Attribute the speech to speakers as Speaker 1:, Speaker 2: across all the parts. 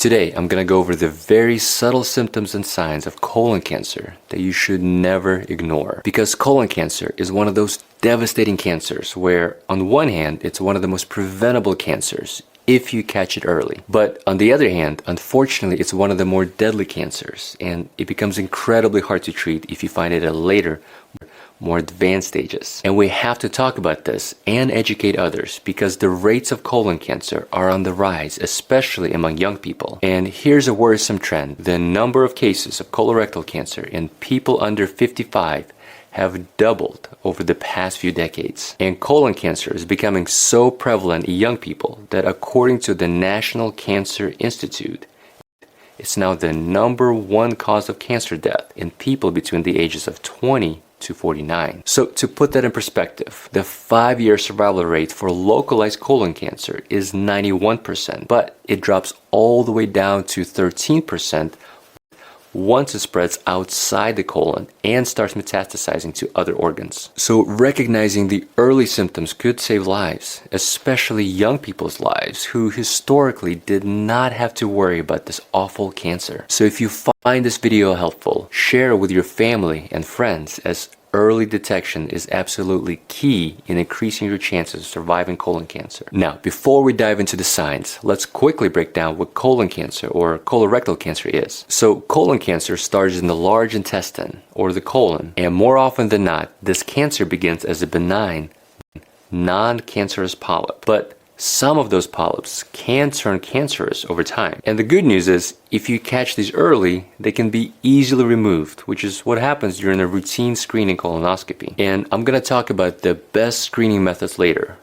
Speaker 1: Today, I'm going to go over the very subtle symptoms and signs of colon cancer that you should never ignore. Because colon cancer is one of those devastating cancers where, on one hand, it's one of the most preventable cancers if you catch it early. But on the other hand, unfortunately, it's one of the more deadly cancers, and it becomes incredibly hard to treat if you find it at later, more advanced stages. And we have to talk about this and educate others because the rates of colon cancer are on the rise, especially among young people. And here's a worrisome trend. The number of cases of colorectal cancer in people under 55 have doubled over the past few decades. And colon cancer is becoming so prevalent in young people that according to the National Cancer Institute, it's now the #1 cause of cancer death in people between the ages of 20 to 49. So to put that in perspective, the 5-year survival rate for localized colon cancer is 91%, but it drops all the way down to 13% once it spreads outside the colon and starts metastasizing to other organs. So recognizing the early symptoms could save lives, especially young people's lives who historically did not have to worry about this awful cancer. So if you find this video helpful, share it with your family and friends, as early detection is absolutely key in increasing your chances of surviving colon cancer. Now, before we dive into the signs, let's quickly break down what colon cancer or colorectal cancer is. So, colon cancer starts in the large intestine, or the colon, and more often than not, this cancer begins as a benign, non-cancerous polyp. But some of those polyps can turn cancerous over time. And the good news is, if you catch these early, they can be easily removed, which is what happens during a routine screening colonoscopy. And I'm going to talk about the best screening methods later.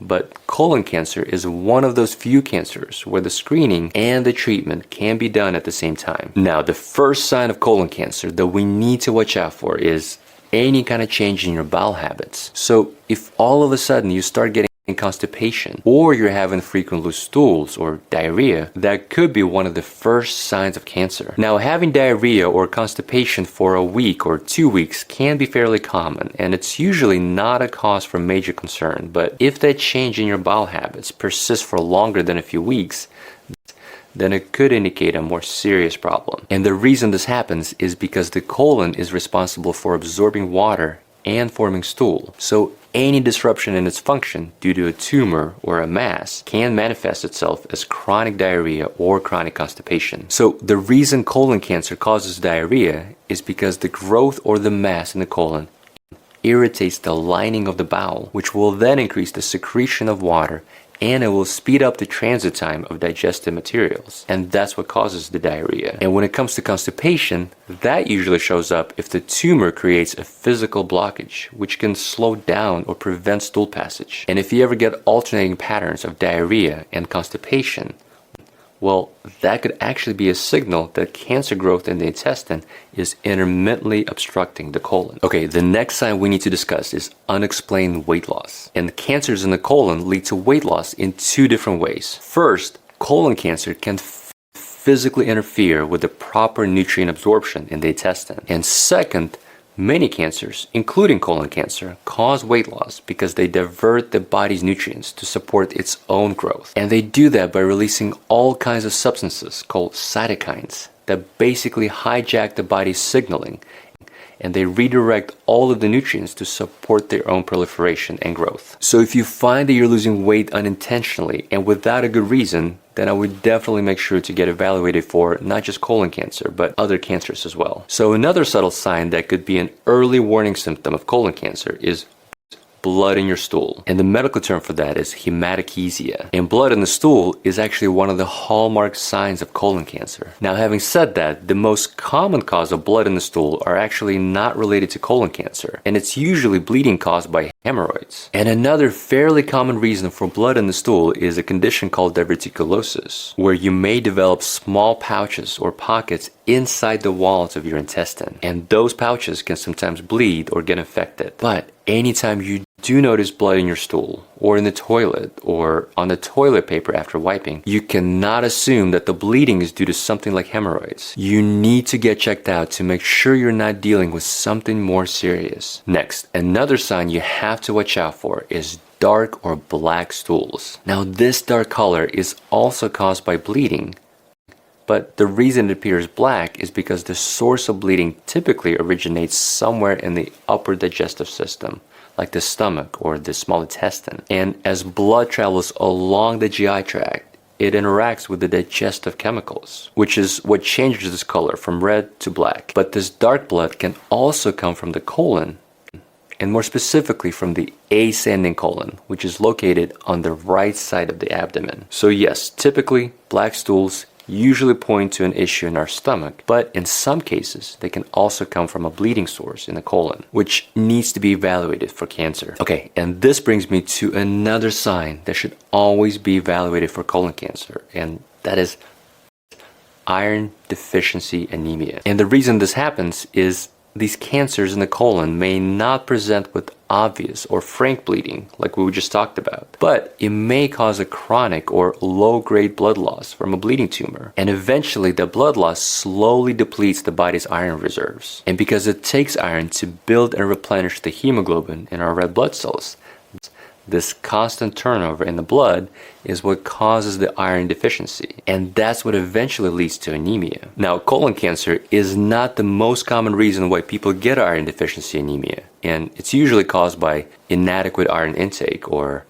Speaker 1: But colon cancer is one of those few cancers where the screening and the treatment can be done at the same time. Now, the first sign of colon cancer that we need to watch out for is any kind of change in your bowel habits. So if all of a sudden you start getting constipation, or you're having frequent loose stools or diarrhea, that could be one of the first signs of cancer. Now, having diarrhea or constipation for a week or 2 weeks can be fairly common, and it's usually not a cause for major concern. But if that change in your bowel habits persists for longer than a few weeks, then it could indicate a more serious problem. And the reason this happens is because the colon is responsible for absorbing water and forming stool. So any disruption in its function due to a tumor or a mass can manifest itself as chronic diarrhea or chronic constipation. So the reason colon cancer causes diarrhea is because the growth or the mass in the colon irritates the lining of the bowel, which will then increase the secretion of water, and it will speed up the transit time of digestive materials. And that's what causes the diarrhea. And when it comes to constipation, that usually shows up if the tumor creates a physical blockage, which can slow down or prevent stool passage. And if you ever get alternating patterns of diarrhea and constipation, well, that could actually be a signal that cancer growth in the intestine is intermittently obstructing the colon. Okay, the next sign we need to discuss is unexplained weight loss. And cancers in the colon lead to weight loss in 2 different ways. First, colon cancer can physically interfere with the proper nutrient absorption in the intestine. And second, many cancers, including colon cancer, cause weight loss because they divert the body's nutrients to support its own growth. And they do that by releasing all kinds of substances called cytokines that basically hijack the body's signaling, and they redirect all of the nutrients to support their own proliferation and growth. So if you find that you're losing weight unintentionally and without a good reason, then I would definitely make sure to get evaluated for not just colon cancer, but other cancers as well. So another subtle sign that could be an early warning symptom of colon cancer is blood in your stool. And the medical term for that is hematochezia. And blood in the stool is actually one of the hallmark signs of colon cancer. Now, having said that, the most common cause of blood in the stool are actually not related to colon cancer, and it's usually bleeding caused by hemorrhoids. And another fairly common reason for blood in the stool is a condition called diverticulosis, where you may develop small pouches or pockets inside the walls of your intestine. And those pouches can sometimes bleed or get infected. But anytime you do notice blood in your stool, or in the toilet, or on the toilet paper after wiping, you cannot assume that the bleeding is due to something like hemorrhoids. You need to get checked out to make sure you're not dealing with something more serious. Next, another sign you have to watch out for is dark or black stools. Now, this dark color is also caused by bleeding, But the reason it appears black is because the source of bleeding typically originates somewhere in the upper digestive system, like the stomach or the small intestine. And as blood travels along the GI tract, it interacts with the digestive chemicals, which is what changes its color from red to black. But this dark blood can also come from the colon, and more specifically from the ascending colon, which is located on the right side of the abdomen. So yes, typically black stools usually point to an issue in our stomach, but in some cases they can also come from a bleeding source in the colon, which needs to be evaluated for cancer. Okay, and this brings me to another sign that should always be evaluated for colon cancer, and that is iron deficiency anemia. And the reason this happens is these cancers in the colon may not present with obvious or frank bleeding like we just talked about, but it may cause a chronic or low-grade blood loss from a bleeding tumor. And eventually the blood loss slowly depletes the body's iron reserves. And because it takes iron to build and replenish the hemoglobin in our red blood cells, this constant turnover in the blood is what causes the iron deficiency, and that's what eventually leads to anemia. Now, colon cancer is not the most common reason why people get iron deficiency anemia, and it's usually caused by inadequate iron intake or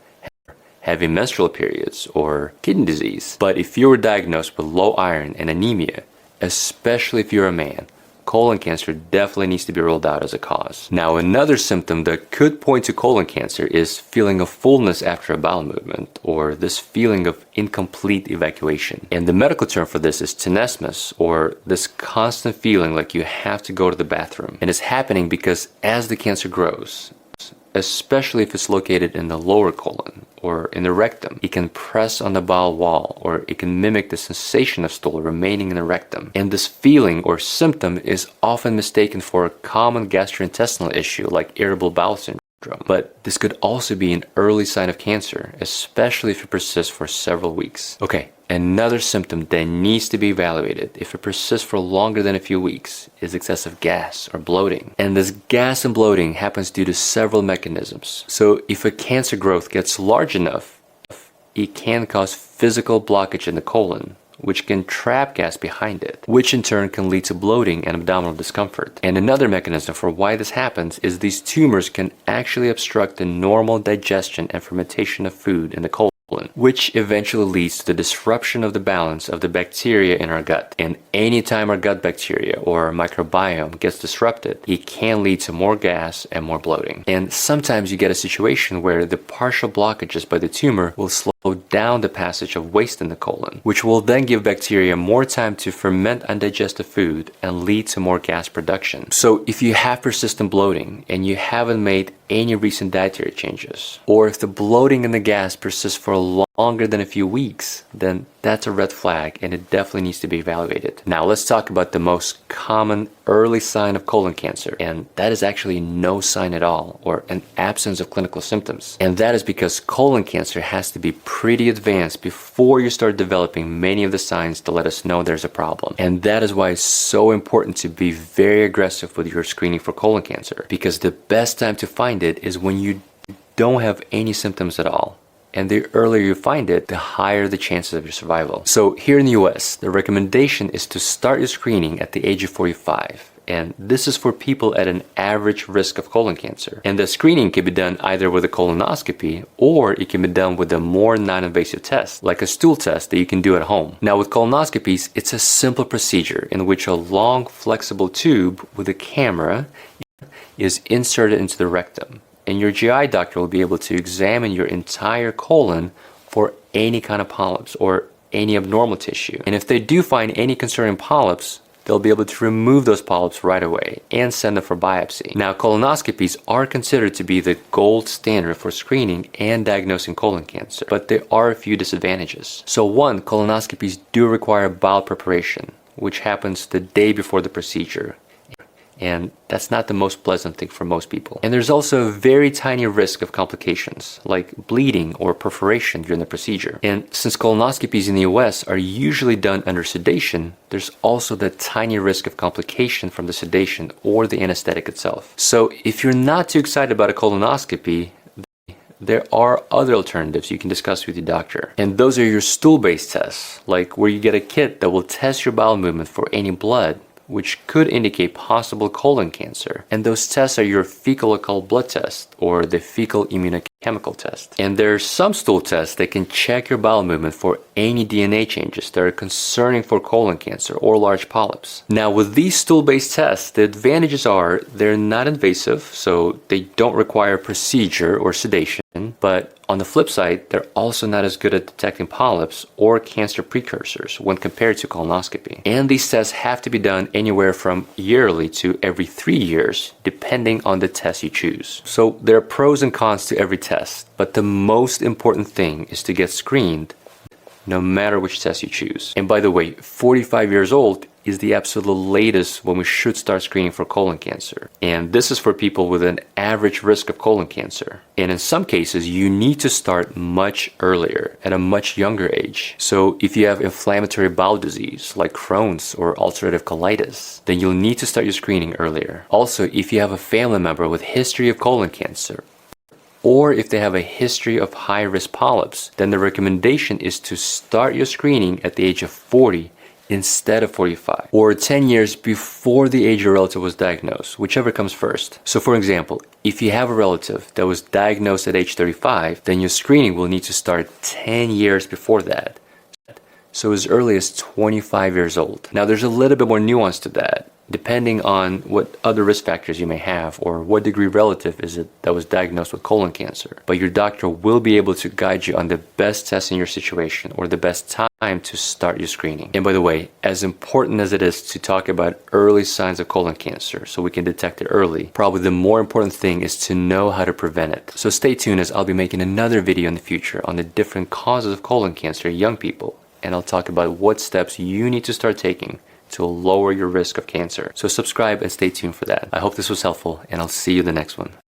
Speaker 1: heavy menstrual periods or kidney disease. But if you were diagnosed with low iron and anemia, especially if you're a man, colon cancer definitely needs to be ruled out as a cause. Now, another symptom that could point to colon cancer is feeling of fullness after a bowel movement, or this feeling of incomplete evacuation. And the medical term for this is tenesmus, or this constant feeling like you have to go to the bathroom. And it's happening because as the cancer grows, especially if it's located in the lower colon or in the rectum, it can press on the bowel wall, or it can mimic the sensation of stool remaining in the rectum. And this feeling or symptom is often mistaken for a common gastrointestinal issue like irritable bowel syndrome. But this could also be an early sign of cancer, especially if it persists for several weeks. Okay, another symptom that needs to be evaluated if it persists for longer than a few weeks is excessive gas or bloating. And this gas and bloating happens due to several mechanisms. So if a cancer growth gets large enough, it can cause physical blockage in the colon, which can trap gas behind it, which in turn can lead to bloating and abdominal discomfort. And another mechanism for why this happens is these tumors can actually obstruct the normal digestion and fermentation of food in the colon, which eventually leads to the disruption of the balance of the bacteria in our gut. And anytime our gut bacteria or our microbiome gets disrupted, it can lead to more gas and more bloating. And sometimes you get a situation where the partial blockages by the tumor will slow down the passage of waste in the colon, which will then give bacteria more time to ferment undigested food and lead to more gas production. So if you have persistent bloating and you haven't made any recent dietary changes, or if the bloating and the gas persists for longer than a few weeks, then that's a red flag and it definitely needs to be evaluated. Now let's talk about the most common early sign of colon cancer, and that is actually no sign at all, or an absence of clinical symptoms. And that is because colon cancer has to be pretty advanced before you start developing many of the signs to let us know there's a problem. And that is why it's so important to be very aggressive with your screening for colon cancer, because the best time to find it is when you don't have any symptoms at all. And the earlier you find it, the higher the chances of your survival. So here in the US, the recommendation is to start your screening at the age of 45. And this is for people at an average risk of colon cancer. And the screening can be done either with a colonoscopy, or it can be done with a more non-invasive test, like a stool test that you can do at home. Now with colonoscopies, it's a simple procedure in which a long flexible tube with a camera is inserted into the rectum. And your GI doctor will be able to examine your entire colon for any kind of polyps or any abnormal tissue. And if they do find any concerning polyps, they'll be able to remove those polyps right away and send them for biopsy. Now, colonoscopies are considered to be the gold standard for screening and diagnosing colon cancer, but there are a few disadvantages. So one, colonoscopies do require bowel preparation, which happens the day before the procedure. And that's not the most pleasant thing for most people. And there's also a very tiny risk of complications, like bleeding or perforation during the procedure. And since colonoscopies in the US are usually done under sedation, there's also the tiny risk of complication from the sedation or the anesthetic itself. So if you're not too excited about a colonoscopy, there are other alternatives you can discuss with your doctor. And those are your stool-based tests, like where you get a kit that will test your bowel movement for any blood, which could indicate possible colon cancer. And those tests are your fecal occult blood test or the fecal immunochemical test. And there are some stool tests that can check your bowel movement for any DNA changes that are concerning for colon cancer or large polyps. Now, with these stool-based tests, the advantages are they're not invasive, so they don't require procedure or sedation. But on the flip side, they're also not as good at detecting polyps or cancer precursors when compared to colonoscopy. And these tests have to be done anywhere from yearly to every 3 years, depending on the test you choose. So there are pros and cons to every test, but the most important thing is to get screened no matter which test you choose. And by the way, 45 years old is the absolute latest when we should start screening for colon cancer. And this is for people with an average risk of colon cancer. And in some cases, you need to start much earlier, at a much younger age. So if you have inflammatory bowel disease like Crohn's or ulcerative colitis, then you'll need to start your screening earlier. Also, if you have a family member with history of colon cancer, or if they have a history of high-risk polyps, then the recommendation is to start your screening at the age of 40 instead of 45, or 10 years before the age your relative was diagnosed, whichever comes first. So for example, if you have a relative that was diagnosed at age 35, then your screening will need to start 10 years before that. So as early as 25 years old. Now there's a little bit more nuance to that, depending on what other risk factors you may have or what degree relative is it that was diagnosed with colon cancer. But your doctor will be able to guide you on the best test in your situation or the best time to start your screening. And by the way, as important as it is to talk about early signs of colon cancer so we can detect it early, probably the more important thing is to know how to prevent it. So stay tuned, as I'll be making another video in the future on the different causes of colon cancer in young people. And I'll talk about what steps you need to start taking to lower your risk of cancer. So subscribe and stay tuned for that. I hope this was helpful, and I'll see you in the next one.